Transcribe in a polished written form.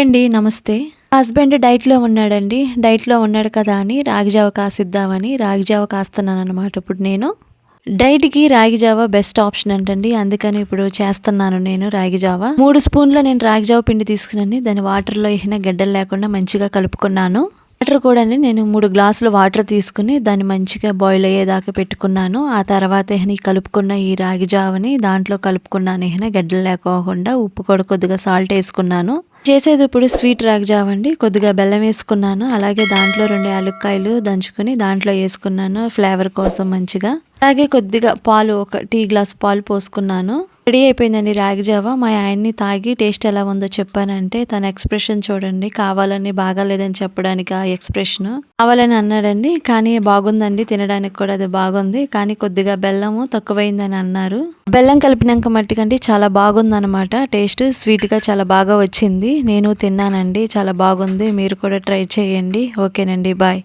అండి. నమస్తే. హస్బెండ్ డైట్‌లో ఉన్నాడండి. డైట్‌లో ఉన్నాడు కదా అని రాగి జావ కాసిద్దామని రాగి జావ కాస్తున్నాననమాట ఇప్పుడు నేను. డైట్‌కి రాగి జావ బెస్ట్ ఆప్షన్ అంటండి. అందుకని ఇప్పుడు చేస్తున్నాను నేను రాగి జావ. 3 స్పూన్‌ల నేను రాగి జావ పిండి తీసుకునండి దాన్ని వాటర్‌లో ఏహినా గడ్డలు లేకుండా మంచిగా కలుపుకున్నాను. వాటర్ కూడాని నేను 3 గ్లాసులు వాటర్ తీసుకొని దాన్ని మంచిగా బాయిల్ అయ్యేదాకా పెట్టుకున్నాను. ఆ తర్వాత ఈ కలుపుకున్న ఈ రాగి జావని దాంట్లో కలుపుకున్నాను గడ్డలు లేకోకుండా. ఉప్పు కూడా కొద్దిగా సాల్ట్ ఏసుకున్నాను. చేసేది ఇప్పుడు స్వీట్ రాగి జావ అండి. కొద్దిగా బెల్లం ఏసుకున్నాను. అలాగే దాంట్లో 2 యాలుక్కాయలు దంచుకొని దాంట్లో ఏసుకున్నాను ఫ్లేవర్ కోసం మంచిగా. అలాగే కొద్దిగా పాలు ఒక టీ గ్లాస్ పాలు పోసుకున్నాను. రెడీ అయిపోయిందండి రాగి జావ. మా ఆయన్ని తాగి టేస్ట్ ఎలా ఉందో చెప్పానంటే తన ఎక్స్‌ప్రెషన్ చూడండి. కావాలని బాగాలేదని చెప్పడానికి ఆ ఎక్స్‌ప్రెషను. కావాలని అన్నాడండి. కానీ బాగుందండి. తినడానికి కూడా అది బాగుంది. కానీ కొద్దిగా బెల్లము తక్కువైందని అన్నారు. బెల్లం కలిపినంక మట్టికండి చాలా బాగుందనమాట. టేస్ట్ స్వీట్‌గా చాలా బాగా వచ్చింది. నేను తిన్నానండి. చాలా బాగుంది. మీరు కూడా ట్రై చేయండి. ఓకేనండి. బాయ్.